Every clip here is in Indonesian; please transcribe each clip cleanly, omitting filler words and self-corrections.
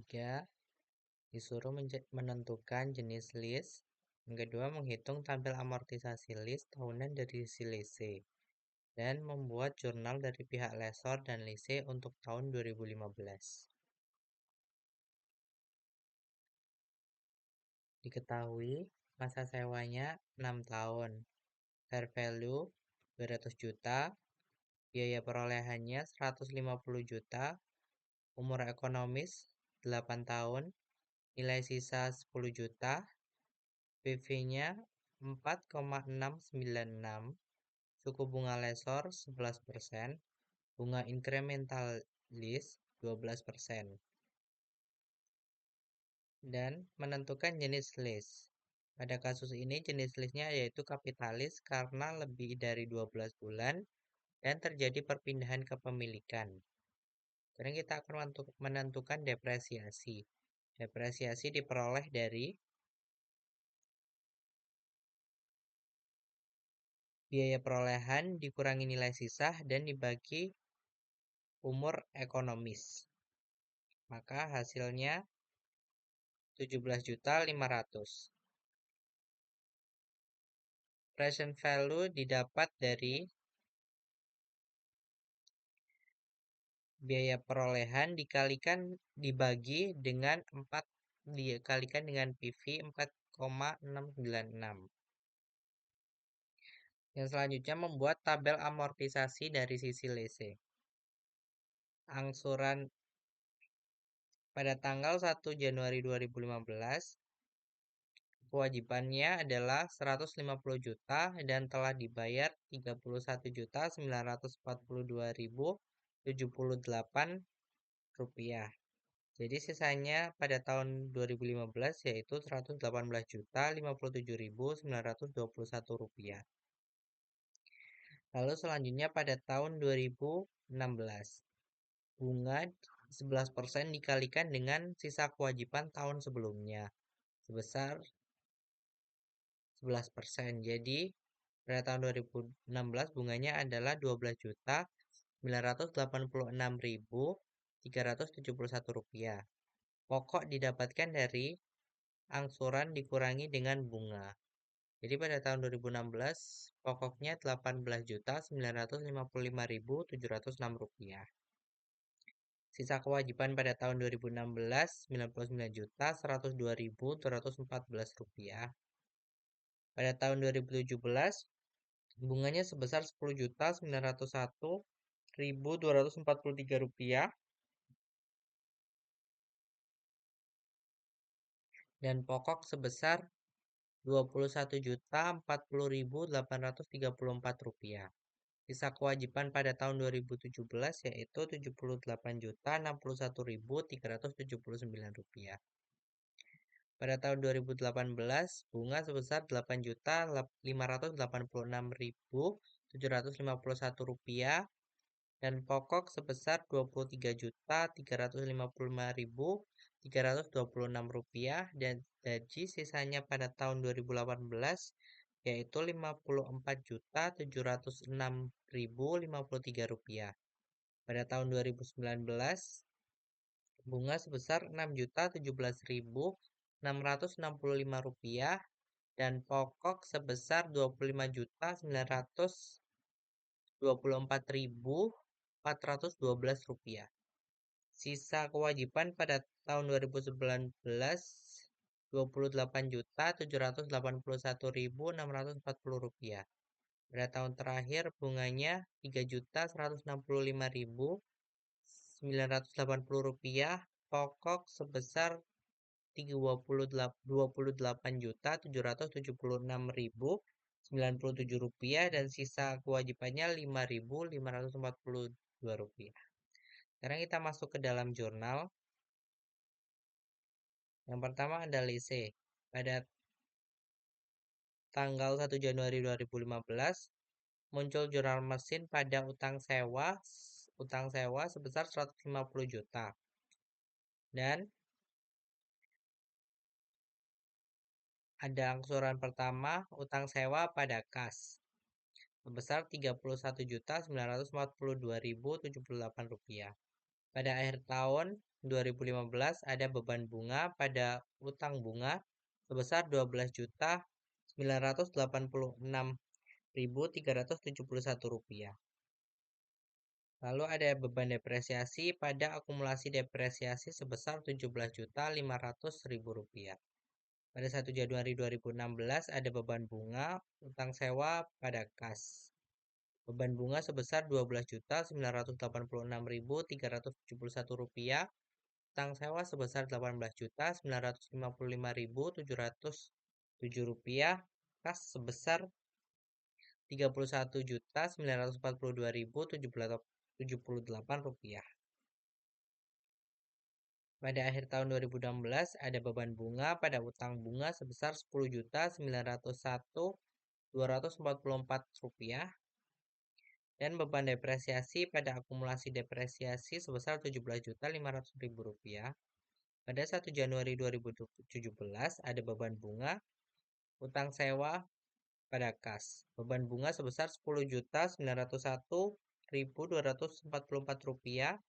ketiga, disuruh menentukan jenis list. Yang kedua, menghitung tabel amortisasi list tahunan dari si lise. Dan membuat jurnal dari pihak lesor dan lise untuk tahun 2015. Diketahui masa sewanya 6 tahun. Fair value 200 juta, biaya perolehannya 150 juta, umur ekonomis 8 tahun, nilai sisa 10 juta, PV-nya 4,696, suku bunga lesor 11%, bunga incremental list 12%. Dan menentukan jenis list. Pada kasus ini jenis listnya yaitu kapitalis karena lebih dari 12 bulan dan terjadi perpindahan kepemilikan. Sekarang kita akan menentukan depresiasi. Depresiasi diperoleh dari biaya perolehan dikurangi nilai sisa dan dibagi umur ekonomis. Maka hasilnya 17.500.000. Present value didapat dari biaya perolehan dibagi dengan 4 dikalikan dengan PV 4,696. Yang selanjutnya membuat tabel amortisasi dari sisi lese. Angsuran pada tanggal 1 Januari 2015, kewajibannya adalah 150 juta dan telah dibayar 31.942.078 rupiah. Jadi sisanya pada tahun 2015 yaitu 118.057.921 rupiah. Lalu selanjutnya pada tahun 2016, bunga 11% dikalikan dengan sisa kewajiban tahun sebelumnya sebesar 11%. Jadi pada tahun 2016 bunganya adalah 12.986.371 rupiah. Pokok didapatkan dari angsuran dikurangi dengan bunga. Jadi pada tahun 2016 pokoknya 18.955.706 rupiah. Sisa kewajiban pada tahun 2016 99.102.214 rupiah. Pada tahun 2017 bunganya sebesar 10.901.243 rupiah dan pokok sebesar 21.040.834 rupiah. Sisa kewajiban pada tahun 2017 yaitu 78.061.379 rupiah. Pada tahun 2018 bunga sebesar 8.586.751 rupiah dan pokok sebesar 23.355.326 rupiah dan gaji sisanya pada tahun 2018 yaitu 54.706.053 rupiah. Pada tahun 2019 bunga sebesar 6.017.665 rupiah dan pokok sebesar 25.924.412 rupiah. Sisa kewajiban pada tahun 2019 28.781.640 rupiah. Pada tahun terakhir bunganya 3.165.980 rupiah, pokok sebesar 28.776.097 rupiah dan sisa kewajibannya 5.542 rupiah. Sekarang kita masuk ke dalam jurnal. Yang pertama ada lise. Pada tanggal 1 Januari 2015 muncul jurnal mesin pada utang sewa sebesar 150 juta. Dan ada angsuran pertama utang sewa pada kas sebesar 31.942.078 rupiah. Pada akhir tahun 2015 ada beban bunga pada utang bunga sebesar Rp12.986.371. Lalu ada beban depresiasi pada akumulasi depresiasi sebesar Rp17.500.000. Pada 1 Januari 2016 ada beban bunga utang sewa pada kas. Beban bunga sebesar Rp12.986.371. Utang sewa sebesar Rp18.955.707. Kas sebesar Rp31.942.078. Pada akhir tahun 2016 ada beban bunga pada utang bunga sebesar Rp10.901.244 dan beban depresiasi pada akumulasi depresiasi sebesar Rp17.500.000. Pada 1 Januari 2017 ada beban bunga utang sewa pada kas. Beban bunga sebesar Rp10.901.244.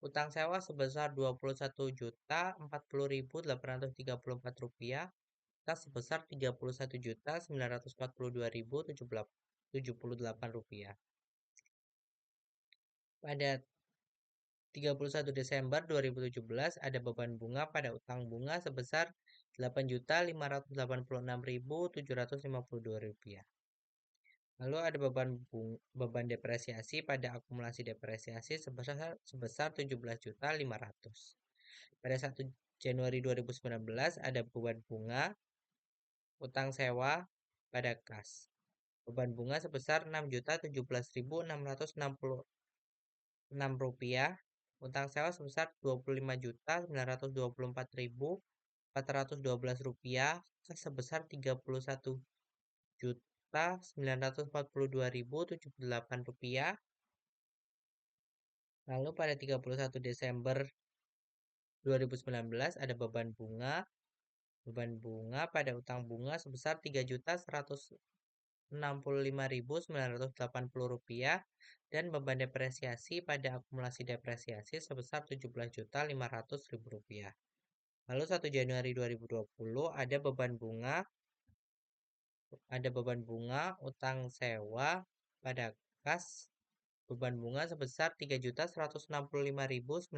Utang sewa sebesar Rp21.040.834. Kas sebesar Rp31.942.078. Pada 31 Desember 2017 ada beban bunga pada utang bunga sebesar Rp8.586.752. Lalu ada beban depresiasi pada akumulasi depresiasi sebesar Rp17.500. Pada 1 Januari 2019 ada beban bunga utang sewa pada kas. Beban bunga sebesar Rp6.017.666. Utang sewa sebesar Rp25.924.412. Kas sebesar Rp39.942.078. Lalu pada 31 Desember 2019 ada beban bunga pada utang bunga sebesar Rp3.165.980 dan beban depresiasi pada akumulasi depresiasi sebesar Rp17.500.000. Lalu 1 Januari 2020 ada beban bunga utang sewa pada kas. Beban bunga sebesar Rp3.165.980.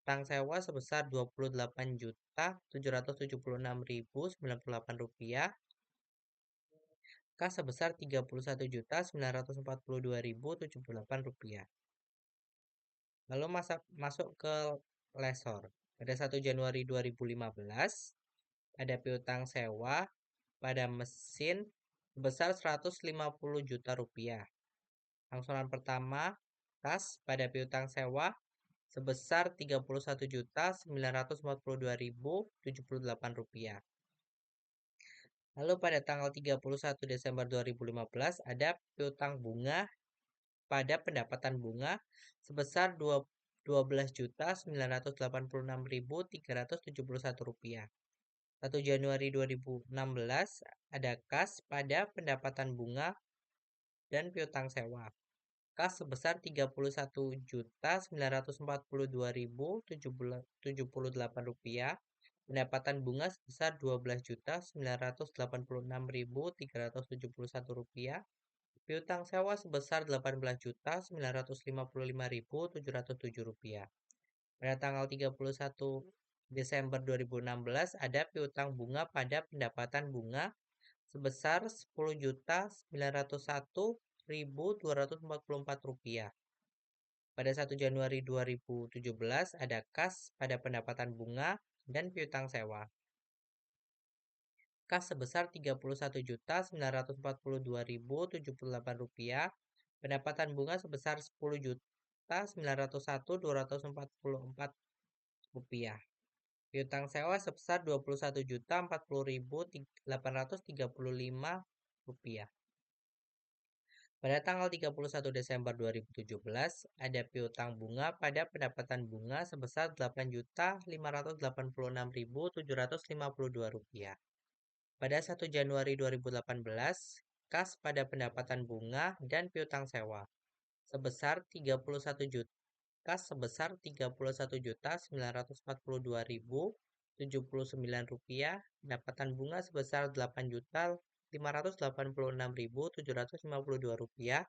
Utang sewa sebesar Rp28.776.098. Kas sebesar Rp31.942.078. Lalu masuk ke lesor. Pada 1 Januari 2015 ada piutang sewa pada mesin sebesar Rp150 juta. Angsuran pertama kas pada piutang sewa sebesar Rp31.942.078. Lalu pada tanggal 31 Desember 2015 ada piutang bunga pada pendapatan bunga sebesar Rp12.986.371. 1 Januari 2016 ada kas pada pendapatan bunga dan piutang sewa. Kas sebesar Rp3.942.078. Pendapatan bunga sebesar Rp12.986.371. Piutang sewa sebesar Rp18.955.707. Pada tanggal 31 Desember 2016 ada piutang bunga pada pendapatan bunga sebesar Rp10.901.244. Pada 1 Januari 2017 ada kas pada pendapatan bunga dan piutang sewa. Kas sebesar Rp31.942.078. Pendapatan bunga sebesar Rp10.901.244. Piutang sewa sebesar Rp21.040.835. Pada tanggal 31 Desember 2017 ada piutang bunga pada pendapatan bunga sebesar Rp8.586.752. Pada 1 Januari 2018 kas pada pendapatan bunga dan piutang sewa. sebesar 31 juta sebesar 31.942.079 rupiah, pendapatan bunga sebesar 8.586.752 rupiah,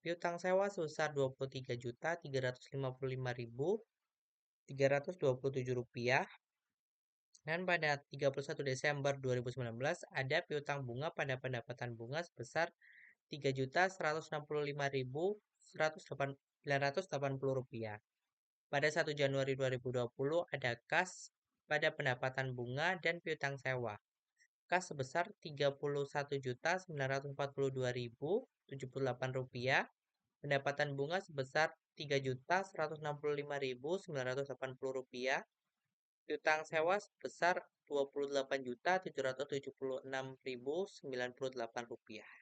piutang sewa sebesar 23.355.327 rupiah, dan pada 31 Desember 2019 ada piutang bunga pada pendapatan bunga sebesar 3.165.980 rupiah. Pada 1 Januari 2020 ada kas pada pendapatan bunga dan piutang sewa. Kas sebesar Rp3.141.402.078, pendapatan bunga sebesar Rp3.165.980, piutang sewa sebesar Rp28.776.098.